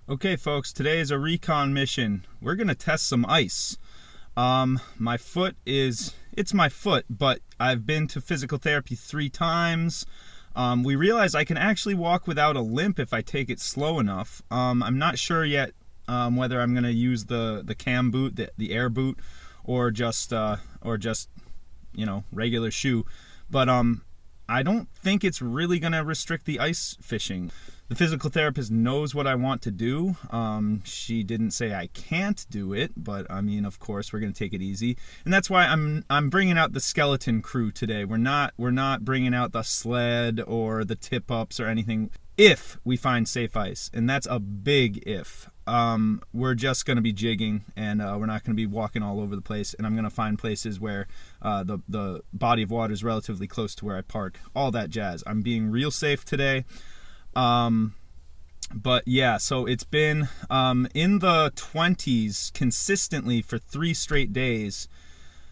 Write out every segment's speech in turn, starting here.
Okay folks, today is a recon mission. We're gonna test some ice. My foot it's my foot, but I've been to physical therapy 3 times. We realized I can actually walk without a limp if I take it slow enough. I'm not sure yet whether I'm gonna use the cam boot, the air boot, or just regular shoe. But I don't think it's really gonna restrict the ice fishing. The physical therapist knows what I want to do. She didn't say I can't do it, but I mean, of course, we're gonna take it easy, and that's why I'm bringing out the skeleton crew today. We're not bringing out the sled or the tip ups or anything. If we find safe ice, and that's a big if. We're just gonna be jigging, and we're not gonna be walking all over the place. And I'm gonna find places where the body of water is relatively close to where I park. All that jazz. I'm being real safe today. But yeah, so it's been in the 20s consistently for 3 straight days,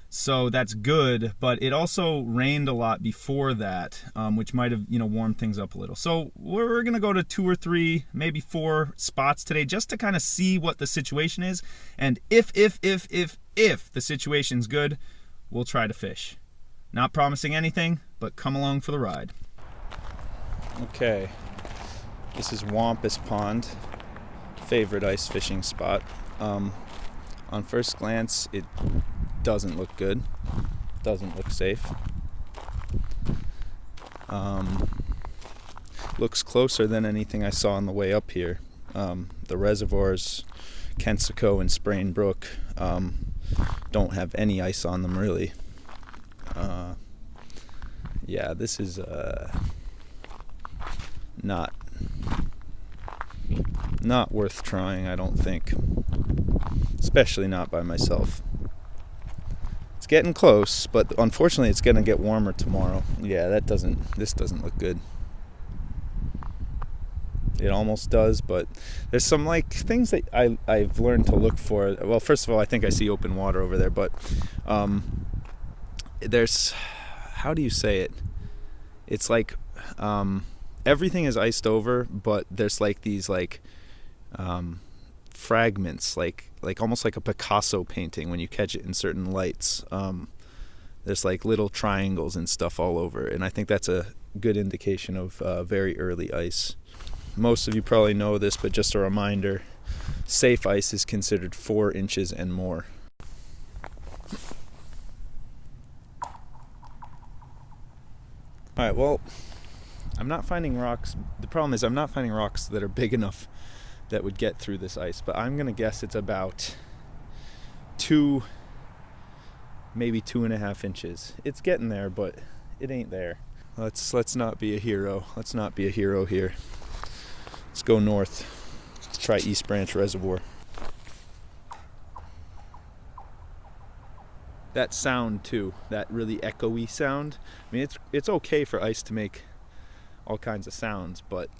so that's good. But it also rained a lot before that, which might have warmed things up a little. So we're gonna go to 2 or 3, maybe 4 spots today, just to kind of see what the situation is, and if the situation's good, we'll try to fish. Not promising anything, but come along for the ride. Okay. This is Wampus Pond, favorite ice fishing spot. On first glance, it doesn't look good, doesn't look safe. Looks closer than anything I saw on the way up here. The reservoirs, Kensico and Sprain Brook, don't have any ice on them really. Yeah, this is not worth trying, I don't think, especially not by myself. It's getting close, but unfortunately it's gonna get warmer tomorrow. Yeah, this doesn't look good. It almost does, but there's some things that I've learned to look for. Well, first of all, I think I see open water over there, but there's, how do you say it? It's like everything is iced over, but there's these fragments, like almost like a Picasso painting when you catch it in certain lights. There's little triangles and stuff all over, and I think that's a good indication of very early ice. Most of you probably know this, but just a reminder, safe ice is considered 4 inches and more. Alright, well, I'm not finding rocks. The problem is I'm not finding rocks that are big enough that would get through this ice, but I'm gonna guess it's about 2, maybe 2.5 inches. It's getting there, but it ain't there. Let's not be a hero. Let's not be a hero here. Let's go north. Let's try East Branch Reservoir. That sound too, that really echoey sound. I mean, it's okay for ice to make all kinds of sounds, but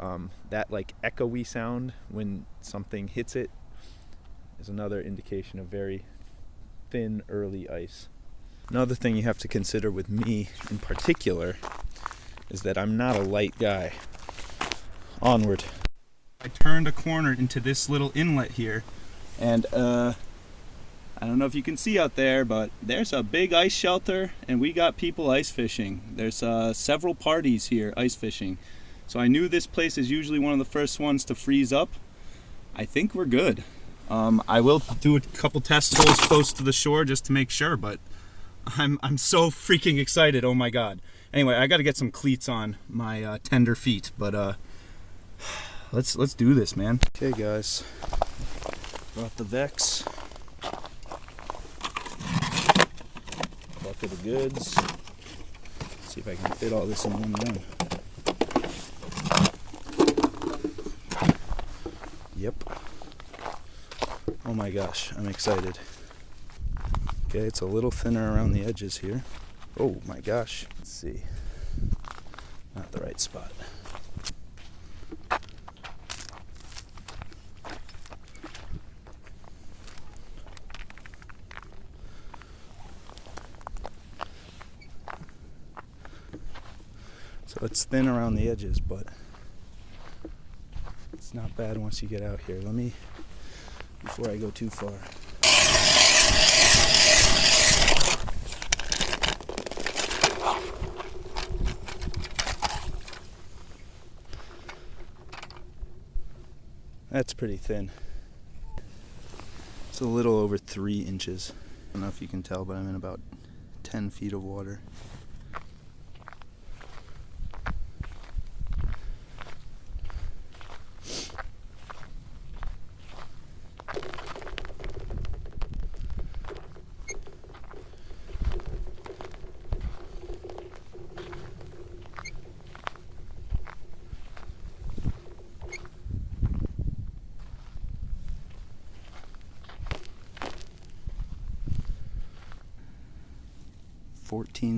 that echoey sound when something hits it is another indication of very thin early ice. Another thing you have to consider with me in particular is that I'm not a light guy. Onward. I turned a corner into this little inlet here, and I don't know if you can see out there, but there's a big ice shelter, and we got people ice fishing. There's several parties here ice fishing. So I knew this place is usually one of the first ones to freeze up. I think we're good. I will do a couple test holes close to the shore just to make sure, but I'm so freaking excited. Oh my God. Anyway, I got to get some cleats on my tender feet, but let's do this, man. Okay, guys. Brought the Vex. Bucket of goods. Let's see if I can fit all this in one run. Yep. Oh my gosh, I'm excited. Okay, it's a little thinner around the edges here. Oh my gosh. Let's see. Not the right spot. So it's thin around the edges, but it's It's not bad once you get out here. Let me, before I go too far. That's pretty thin. It's a little over 3 inches. I don't know if you can tell, but I'm in about 10 feet of water.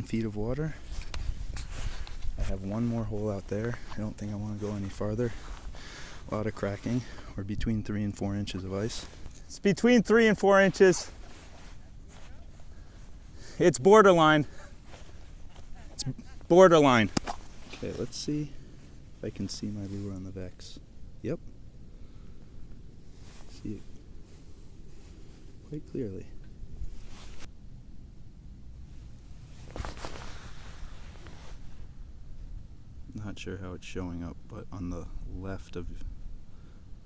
Feet of water. I have one more hole out there. I don't think I want to go any farther. A lot of cracking. We're between 3 and 4 inches of ice. It's between 3 and 4 inches. It's borderline. It's borderline. Okay, let's see if I can see my lure on the Vex. Yep. See it quite clearly. Not sure how it's showing up, but on the left of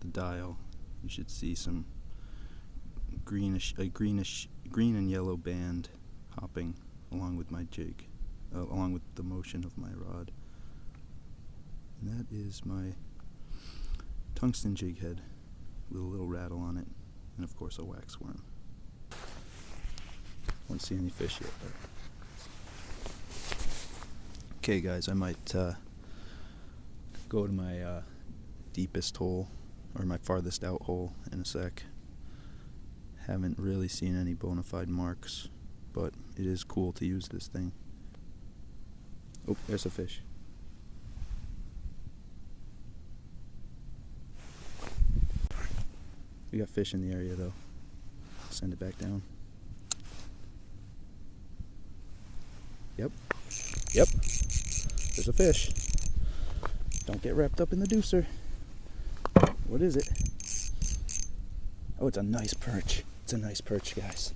the dial you should see some green and yellow band hopping along with my jig, along with the motion of my rod. And that is my tungsten jig head with a little rattle on it, and of course a wax worm. Won't see any fish yet though. Okay guys, I might go to my deepest hole, or my farthest out hole, in a sec. Haven't really seen any bona fide marks, but it is cool to use this thing. Oh, there's a fish. We got fish in the area though. Send it back down. Yep. Yep. There's a fish. Don't get wrapped up in the deucer. What is it? Oh, it's a nice perch. It's a nice perch, guys.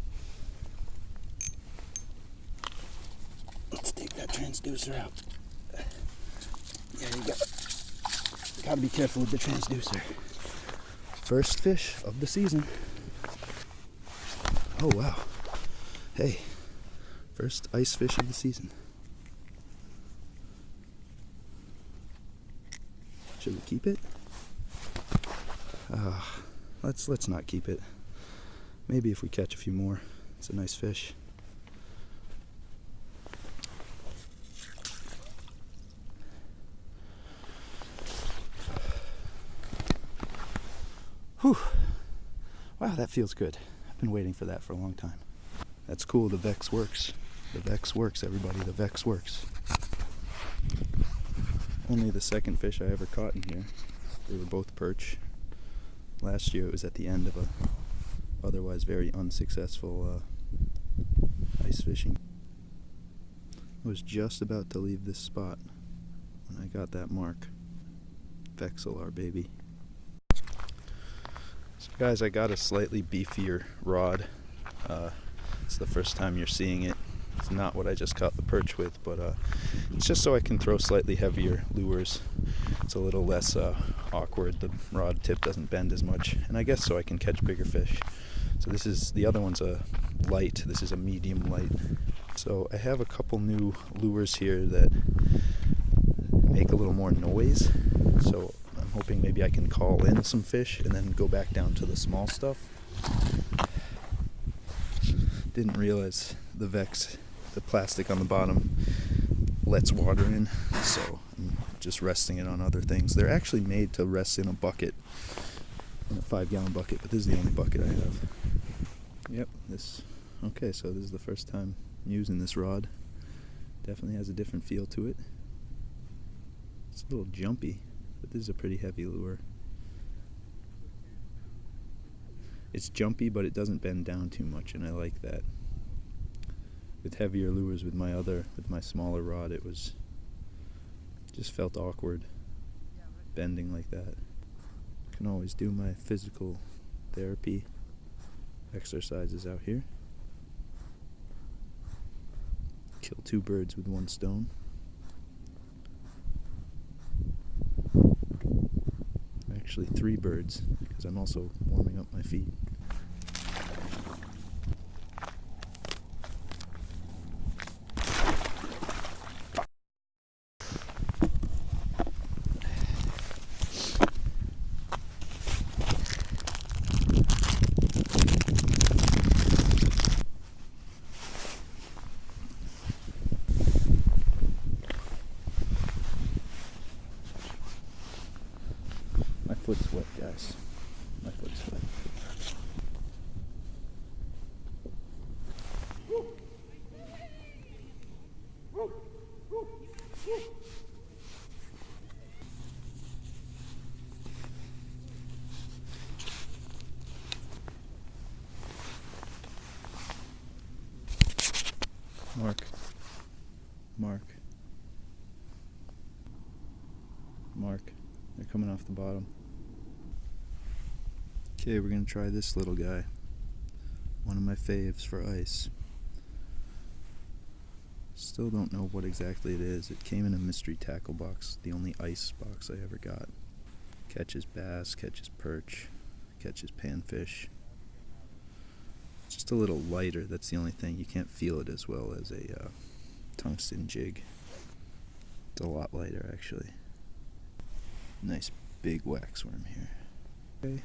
Let's take that transducer out. There you go. Gotta be careful with the transducer. First fish of the season. Oh, wow. Hey, first ice fish of the season. Should we keep it? Let's not keep it. Maybe if we catch a few more. It's a nice fish. Whew. Wow, that feels good. I've been waiting for that for a long time. That's cool, the Vex works. The Vex works, everybody, the Vex works. Only the second fish I ever caught in here. They were both perch. Last year it was at the end of a otherwise very unsuccessful ice fishing. I was just about to leave this spot when I got that mark. Vexilar, baby. So guys, I got a slightly beefier rod. It's the first time you're seeing it. It's not what I just caught the perch with, but it's just so I can throw slightly heavier lures. It's a little less awkward. The rod tip doesn't bend as much, and I guess so I can catch bigger fish. So this is, the other one's a light. This is a medium light. So I have a couple new lures here that make a little more noise. So I'm hoping maybe I can call in some fish and then go back down to the small stuff. Didn't realize the Vex, the plastic on the bottom, lets water in, so I'm just resting it on other things. They're actually made to rest in a bucket, in a 5-gallon bucket, but this is the only bucket I have. Yep, okay, so this is the first time using this rod. Definitely has a different feel to it. It's a little jumpy, but this is a pretty heavy lure. It's jumpy, but it doesn't bend down too much, and I like that. With heavier lures, with my smaller rod, it just felt awkward bending like that. Can always do my physical therapy exercises out here. Kill 2 birds with 1 stone. Actually 3 birds, because I'm also warming up my feet. My foot's wet, guys. My foot's wet. Mark. They're coming off the bottom. Okay, we're gonna try this little guy. One of my faves for ice. Still don't know what exactly it is. It came in a mystery tackle box, the only ice box I ever got. Catches bass, catches perch, catches panfish. It's just a little lighter, that's the only thing. You can't feel it as well as a tungsten jig. It's a lot lighter, actually. Nice big waxworm here. Okay.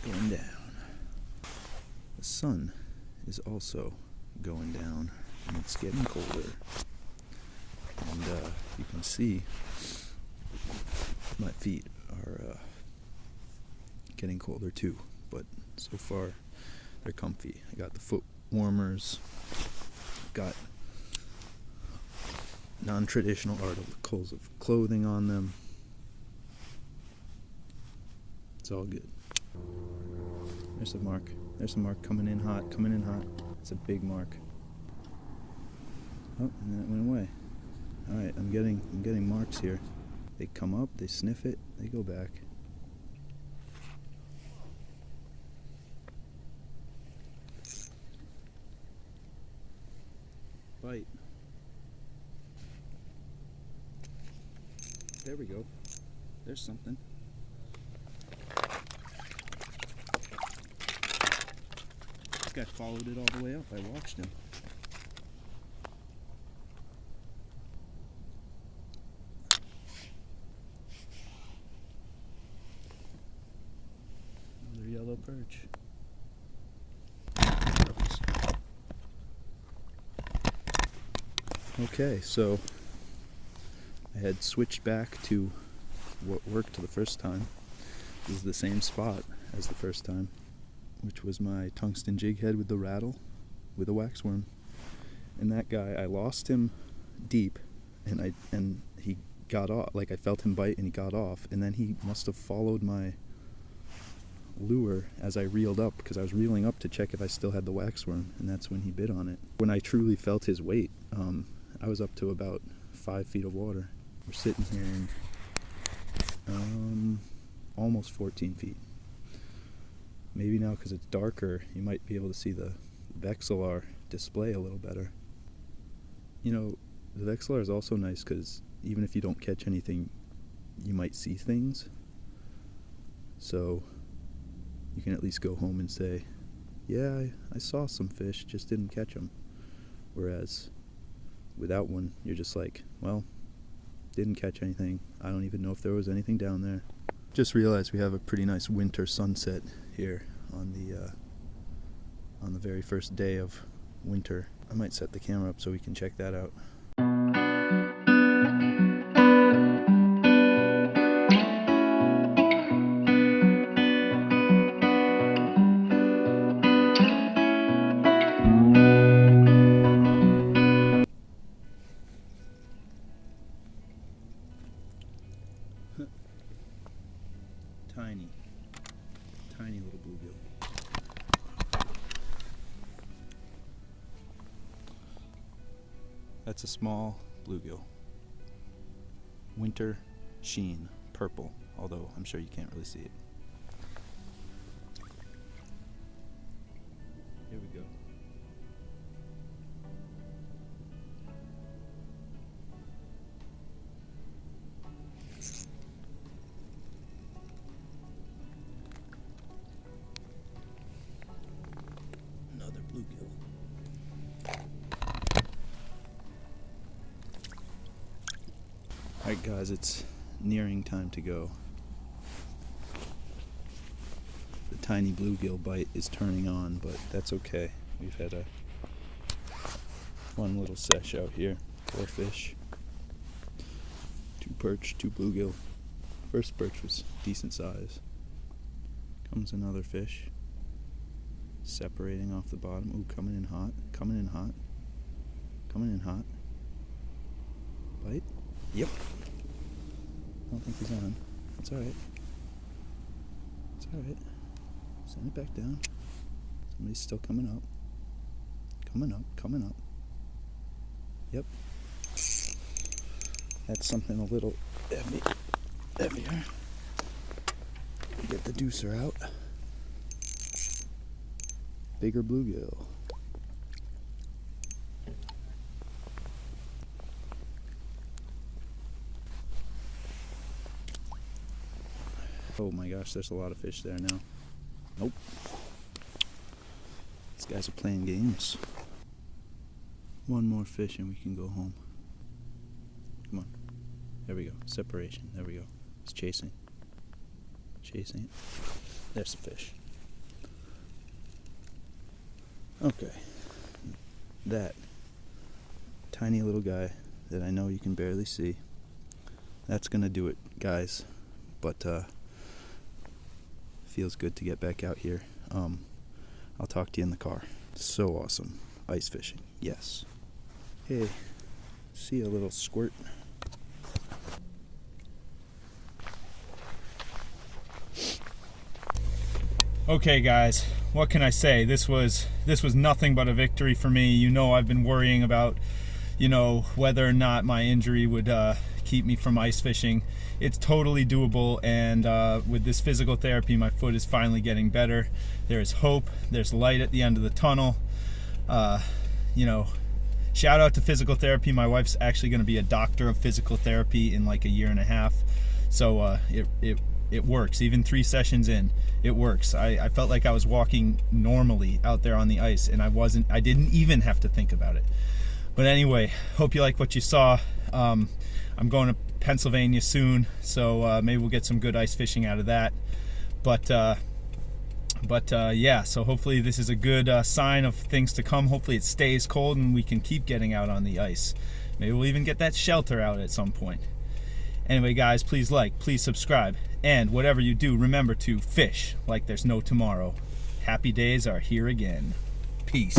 Going down. The sun is also going down, and it's getting colder. And you can see my feet are getting colder too, but so far they're comfy. I got the foot warmers, got non-traditional articles of clothing on them. It's all good. There's a mark. There's a mark coming in hot, coming in hot. It's a big mark. Oh, and then it went away. Alright, I'm getting marks here. They come up, they sniff it, they go back. Bite. There we go. There's something. This guy followed it all the way up. I watched him. Another yellow perch. Okay, so I had switched back to what worked the first time. This is the same spot as the first time, which was my tungsten jig head with the rattle, with a waxworm. And that guy, I lost him deep, and he got off. Like, I felt him bite and he got off, and then he must have followed my lure as I reeled up, because I was reeling up to check if I still had the waxworm, and that's when he bit on it. When I truly felt his weight, I was up to about 5 feet of water. We're sitting here in almost 14 feet. Maybe now because it's darker, you might be able to see the Vexilar display a little better. You know, the Vexilar is also nice because even if you don't catch anything, you might see things. So you can at least go home and say, yeah, I saw some fish, just didn't catch them. Whereas without one, you're just like, well, didn't catch anything. I don't even know if there was anything down there. Just realized we have a pretty nice winter sunset here on the very first day of winter. I might set the camera up so we can check that out. Tiny little bluegill. That's a small bluegill. Winter sheen, purple, although I'm sure you can't really see it. Here we go. Another bluegill. Alright guys, it's nearing time to go. The tiny bluegill bite is turning on, but that's okay. We've had a fun little sesh out here. 4 fish, 2 perch, 2 bluegill. First perch was decent size. Comes another fish. Separating off the bottom. Ooh, coming in hot. Coming in hot. Coming in hot. Bite? Yep. I don't think he's on. It's alright. It's alright. Send it back down. Somebody's still coming up. Coming up, coming up. Yep. That's something a little heavier. Get the deucer out. Bigger bluegill. Oh my gosh, there's a lot of fish there now. Nope. These guys are playing games. One more fish and we can go home. Come on. There we go. Separation. There we go. It's chasing. Chasing it. There's the fish. Okay. That tiny little guy that I know you can barely see. That's gonna do it, guys. But feels good to get back out here. I'll talk to you in the car. So awesome. Ice fishing. Yes. Hey, see a little squirt. Okay guys, what can I say? This was nothing but a victory for me. You know, I've been worrying about, whether or not my injury would keep me from ice fishing. It's totally doable, and with this physical therapy, my foot is finally getting better. There is hope. There's light at the end of the tunnel. Shout out to physical therapy. My wife's actually going to be a doctor of physical therapy in like a year and a half. So it works. Even 3 sessions in, it works. I felt like I was walking normally out there on the ice, and I didn't even have to think about it. But anyway, hope you like what you saw. I'm going to Pennsylvania soon, so maybe we'll get some good ice fishing out of that. But yeah, so hopefully this is a good sign of things to come. Hopefully it stays cold and we can keep getting out on the ice. Maybe we'll even get that shelter out at some point. Anyway guys, please like, please subscribe, and whatever you do, remember to fish like there's no tomorrow. Happy days are here again. Peace.